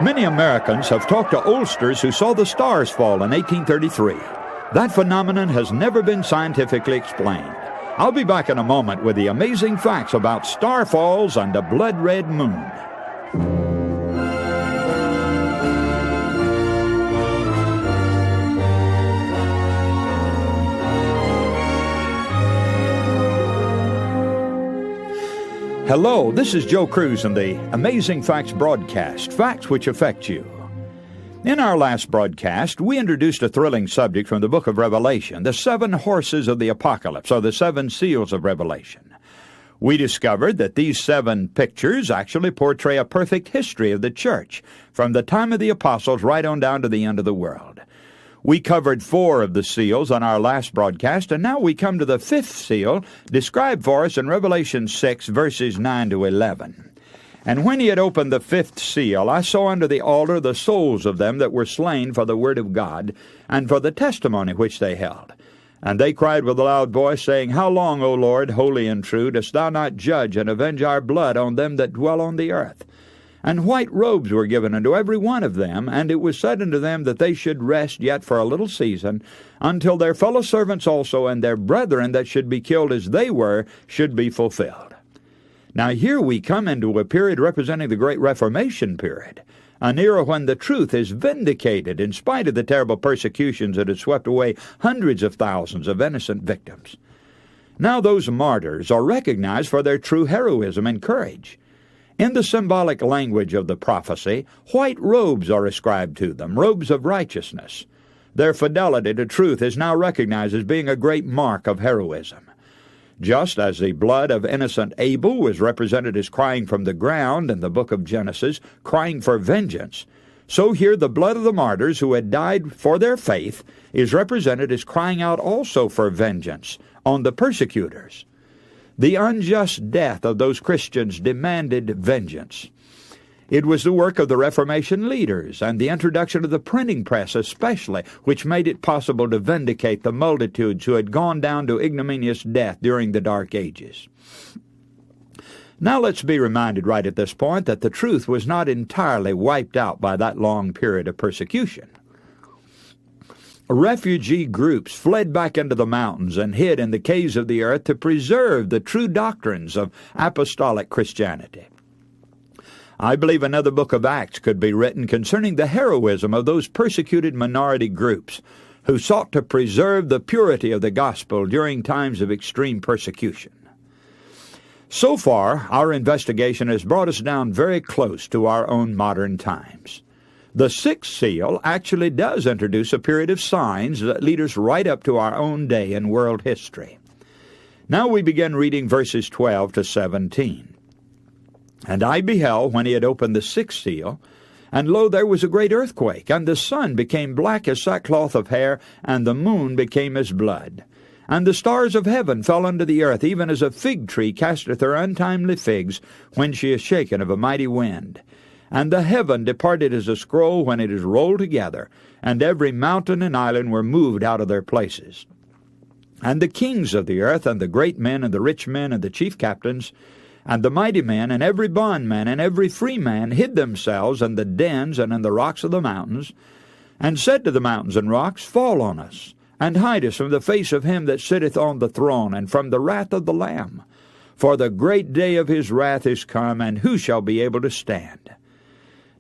Many Americans have talked to oldsters who saw the stars fall in 1833. That phenomenon has never been scientifically explained. I'll be back in a moment with the amazing facts about star falls and a blood-red moon. Hello, this is Joe Cruz in the Amazing Facts broadcast, facts which affect you. In our last broadcast, we introduced a thrilling subject from the book of Revelation, the 7 horses of the apocalypse, or the 7 seals of Revelation. We discovered that these 7 pictures actually portray a perfect history of the church, from the time of the apostles right on down to the end of the world. We covered 4 of the seals on our last broadcast, and now we come to the 5th seal, described for us in Revelation 6, verses 9 to 11. And when he had opened the 5th seal, I saw under the altar the souls of them that were slain for the word of God, and for the testimony which they held. And they cried with a loud voice, saying, How long, O Lord, holy and true, dost thou not judge and avenge our blood on them that dwell on the earth? And white robes were given unto every one of them, and it was said unto them that they should rest yet for a little season, until their fellow servants also and their brethren that should be killed as they were should be fulfilled. Now here we come into a period representing the Great Reformation period, an era when the truth is vindicated in spite of the terrible persecutions that had swept away hundreds of thousands of innocent victims. Now those martyrs are recognized for their true heroism and courage. In the symbolic language of the prophecy, white robes are ascribed to them, robes of righteousness. Their fidelity to truth is now recognized as being a great mark of heroism. Just as the blood of innocent Abel was represented as crying from the ground in the book of Genesis, crying for vengeance, so here the blood of the martyrs who had died for their faith is represented as crying out also for vengeance on the persecutors. The unjust death of those Christians demanded vengeance. It was the work of the Reformation leaders and the introduction of the printing press especially, which made it possible to vindicate the multitudes who had gone down to ignominious death during the Dark Ages. Now let's be reminded right at this point that the truth was not entirely wiped out by that long period of persecution. Refugee groups fled back into the mountains and hid in the caves of the earth to preserve the true doctrines of apostolic Christianity. I believe another book of Acts could be written concerning the heroism of those persecuted minority groups who sought to preserve the purity of the gospel during times of extreme persecution. So far, our investigation has brought us down very close to our own modern times. The 6th seal actually does introduce a period of signs that lead us right up to our own day in world history. Now we begin reading verses 12 to 17. And I beheld when he had opened the 6th seal, and lo, there was a great earthquake, and the sun became black as sackcloth of hair, and the moon became as blood. And the stars of heaven fell unto the earth, even as a fig tree casteth her untimely figs when she is shaken of a mighty wind. And the heaven departed as a scroll when it is rolled together, and every mountain and island were moved out of their places. And the kings of the earth, and the great men, and the rich men, and the chief captains, and the mighty men, and every bondman, and every free man, hid themselves in the dens and in the rocks of the mountains, and said to the mountains and rocks, Fall on us, and hide us from the face of him that sitteth on the throne, and from the wrath of the Lamb. For the great day of his wrath is come, and who shall be able to stand?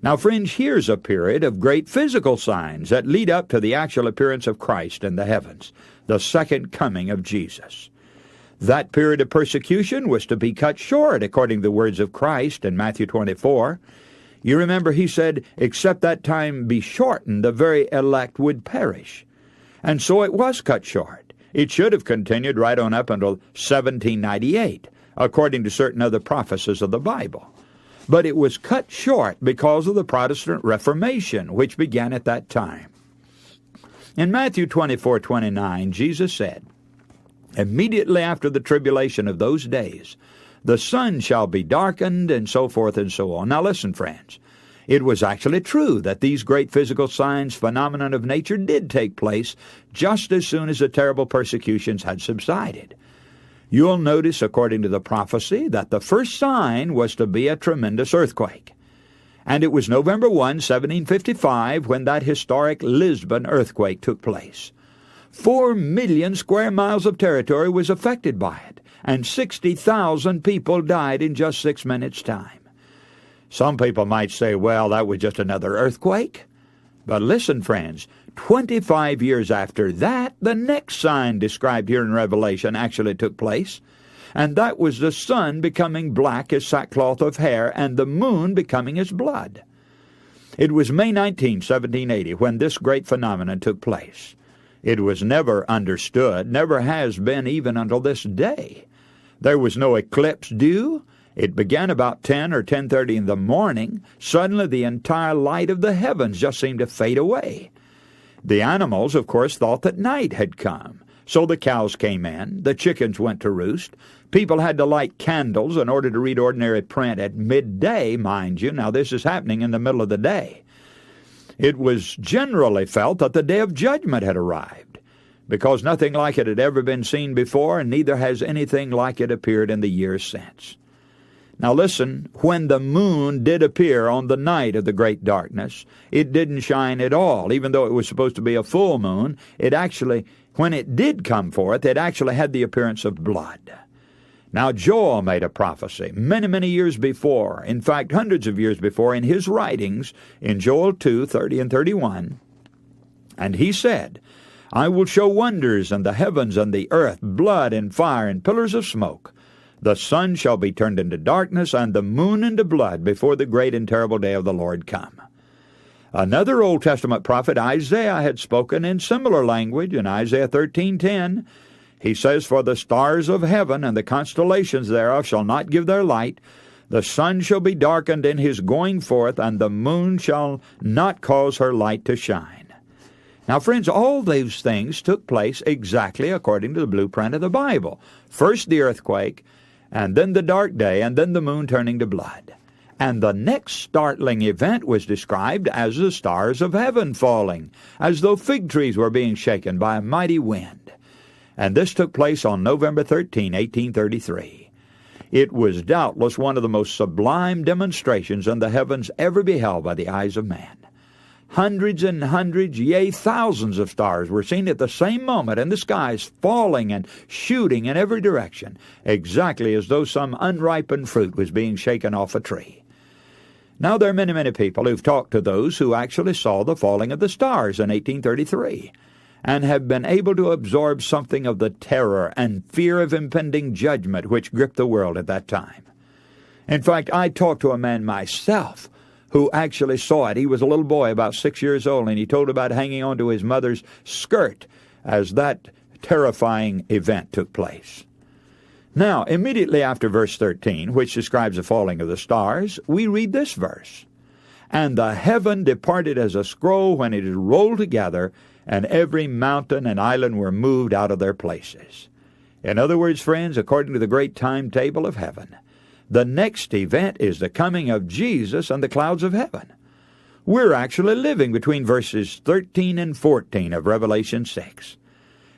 Now, friends, here's a period of great physical signs that lead up to the actual appearance of Christ in the heavens, the second coming of Jesus. That period of persecution was to be cut short, according to the words of Christ in Matthew 24. You remember he said, Except that time be shortened, the very elect would perish. And so it was cut short. It should have continued right on up until 1798, according to certain other prophecies of the Bible. But it was cut short because of the Protestant Reformation, which began at that time. In Matthew 24:29, Jesus said, Immediately after the tribulation of those days, the sun shall be darkened, and so forth and so on. Now listen, friends. It was actually true that these great physical signs, phenomenon of nature, did take place just as soon as the terrible persecutions had subsided. You'll notice, according to the prophecy, that the first sign was to be a tremendous earthquake. And it was November 1, 1755, when that historic Lisbon earthquake took place. 4 million square miles of territory was affected by it, and 60,000 people died in just 6 minutes' time. Some people might say, well, that was just another earthquake. But listen, friends, 25 years after that, the next sign described here in Revelation actually took place, and that was the sun becoming black as sackcloth of hair, and the moon becoming as blood. It was May 19, 1780, when this great phenomenon took place. It was never understood, never has been even until this day. There was no eclipse due. It began about 10 or 10:30 in the morning. Suddenly the entire light of the heavens just seemed to fade away. The animals, of course, thought that night had come. So the cows came in, the chickens went to roost. People had to light candles in order to read ordinary print at midday, mind you. Now this is happening in the middle of the day. It was generally felt that the day of judgment had arrived, because nothing like it had ever been seen before, and neither has anything like it appeared in the years since. Now listen, when the moon did appear on the night of the great darkness, it didn't shine at all. Even though it was supposed to be a full moon, when it did come forth, it actually had the appearance of blood. Now Joel made a prophecy many, many years before, in fact hundreds of years before, in his writings, in Joel 2, 30 and 31, and he said, I will show wonders in the heavens and the earth, blood and fire and pillars of smoke. The sun shall be turned into darkness, and the moon into blood, before the great and terrible day of the Lord come. Another Old Testament prophet, Isaiah, had spoken in similar language in Isaiah 13:10. He says, For the stars of heaven and the constellations thereof shall not give their light. The sun shall be darkened in his going forth, and the moon shall not cause her light to shine. Now, friends, all these things took place exactly according to the blueprint of the Bible. First the earthquake, and then the dark day, and then the moon turning to blood. And the next startling event was described as the stars of heaven falling, as though fig trees were being shaken by a mighty wind. And this took place on November 13, 1833. It was doubtless one of the most sublime demonstrations in the heavens ever beheld by the eyes of man. Hundreds and hundreds, yea, thousands of stars were seen at the same moment in the skies, falling and shooting in every direction, exactly as though some unripened fruit was being shaken off a tree. Now there are many, many people who've talked to those who actually saw the falling of the stars in 1833, and have been able to absorb something of the terror and fear of impending judgment which gripped the world at that time. In fact, I talked to a man myself who actually saw it. He was a little boy, about 6 years old, and he told about hanging onto his mother's skirt as that terrifying event took place. Now, immediately after verse 13, which describes the falling of the stars, we read this verse. And the heaven departed as a scroll when it is rolled together, and every mountain and island were moved out of their places. In other words, friends, according to the great timetable of heaven, the next event is the coming of Jesus on the clouds of heaven. We're actually living between verses 13 and 14 of Revelation 6.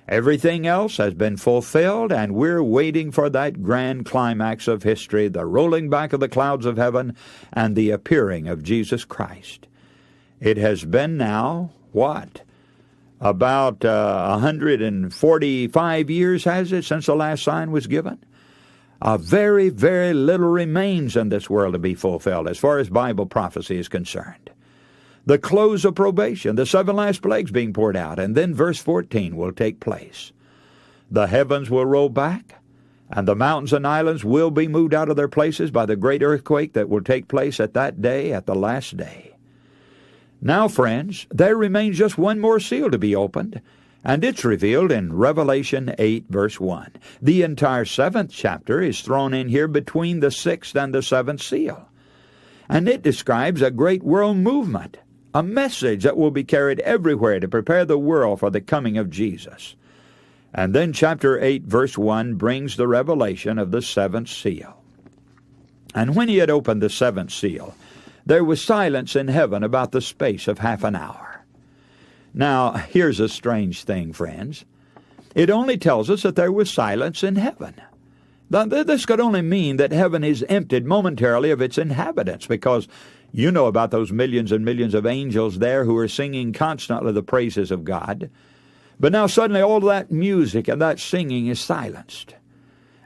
Everything else has been fulfilled, and we're waiting for that grand climax of history, the rolling back of the clouds of heaven and the appearing of Jesus Christ. It has been now, about 145 years, has it, since the last sign was given? A very, very little remains in this world to be fulfilled as far as Bible prophecy is concerned. The close of probation, the 7 last plagues being poured out, and then verse 14 will take place. The heavens will roll back, and the mountains and islands will be moved out of their places by the great earthquake that will take place at that day, at the last day. Now, friends, there remains just one more seal to be opened, and it's revealed in Revelation 8, verse 1. The entire 7th chapter is thrown in here between the 6th and the 7th seal. And it describes a great world movement, a message that will be carried everywhere to prepare the world for the coming of Jesus. And then chapter 8, verse 1 brings the revelation of the 7th seal. And when he had opened the 7th seal, there was silence in heaven about the space of half an hour. Now, here's a strange thing, friends. It only tells us that there was silence in heaven. This could only mean that heaven is emptied momentarily of its inhabitants, because you know about those millions and millions of angels there who are singing constantly the praises of God. But now suddenly all that music and that singing is silenced.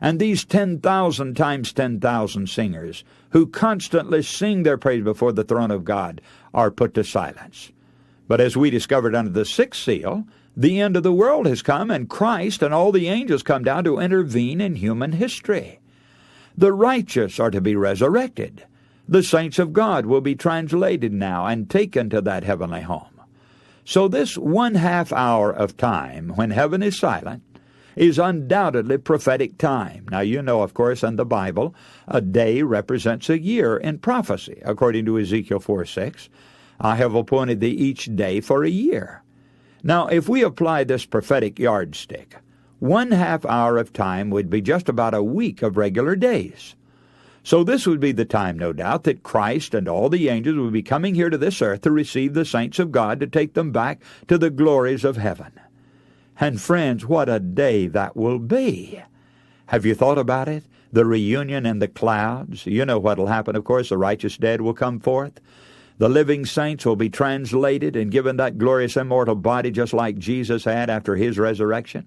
And these 10,000 times 10,000 singers who constantly sing their praise before the throne of God are put to silence. But as we discovered under the sixth seal, the end of the world has come, and Christ and all the angels come down to intervene in human history. The righteous are to be resurrected. The saints of God will be translated now and taken to that heavenly home. So this 1/2 hour of time when heaven is silent is undoubtedly prophetic time. Now you know, of course, in the Bible, a day represents a year in prophecy. According to Ezekiel 4:6, I have appointed thee each day for a year. Now, if we apply this prophetic yardstick, 1/2 hour of time would be just about a week of regular days. So this would be the time, no doubt, that Christ and all the angels would be coming here to this earth to receive the saints of God to take them back to the glories of heaven. And friends, what a day that will be! Have you thought about it? The reunion in the clouds. You know what will happen, of course. The righteous dead will come forth. The living saints will be translated and given that glorious immortal body just like Jesus had after his resurrection.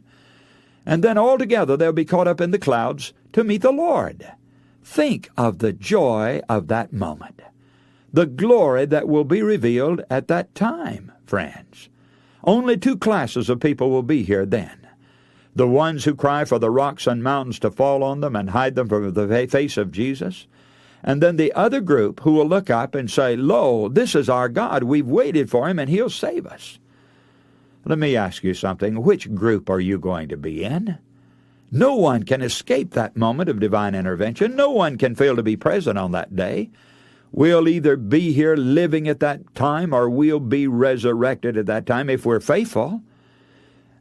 And then all together they'll be caught up in the clouds to meet the Lord. Think of the joy of that moment. The glory that will be revealed at that time, friends. Only two classes of people will be here then. The ones who cry for the rocks and mountains to fall on them and hide them from the face of Jesus. And then the other group who will look up and say, "Lo, this is our God. We've waited for him and he'll save us." Let me ask you something. Which group are you going to be in? No one can escape that moment of divine intervention. No one can fail to be present on that day. We'll either be here living at that time or we'll be resurrected at that time if we're faithful.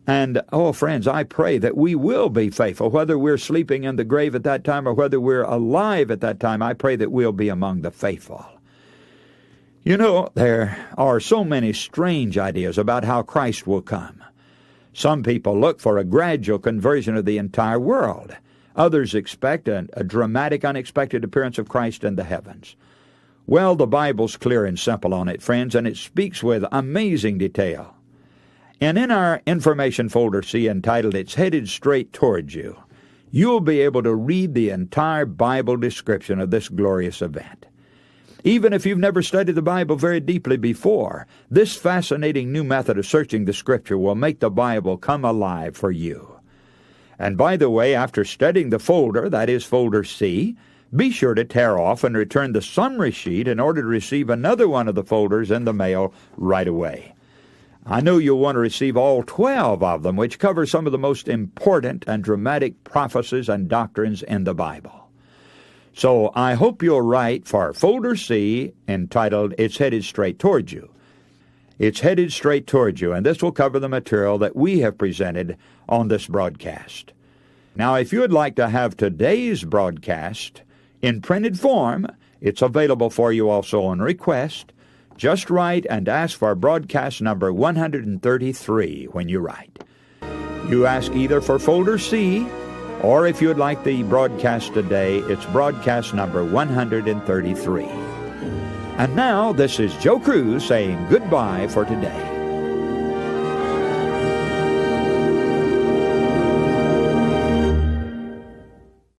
And, oh, friends, I pray that we will be faithful, whether we're sleeping in the grave at that time or whether we're alive at that time. I pray that we'll be among the faithful. You know, there are so many strange ideas about how Christ will come. Some people look for a gradual conversion of the entire world. Others expect a dramatic, unexpected appearance of Christ in the heavens. Well, the Bible's clear and simple on it, friends, and it speaks with amazing detail. And in our information folder C entitled "It's Headed Straight Towards You," you'll be able to read the entire Bible description of this glorious event. Even if you've never studied the Bible very deeply before, this fascinating new method of searching the Scripture will make the Bible come alive for you. And by the way, after studying the folder, that is folder C, be sure to tear off and return the summary sheet in order to receive another one of the folders in the mail right away. I know you'll want to receive all 12 of them, which cover some of the most important and dramatic prophecies and doctrines in the Bible. So I hope you'll write for folder C entitled "It's Headed Straight Towards You." It's headed straight towards you, and this will cover the material that we have presented on this broadcast. Now, if you would like to have today's broadcast in printed form, it's available for you also on request. Just write and ask for broadcast number 133 when you write. You ask either for folder C, or if you would like the broadcast today, it's broadcast number 133. And now, this is Joe Cruz saying goodbye for today.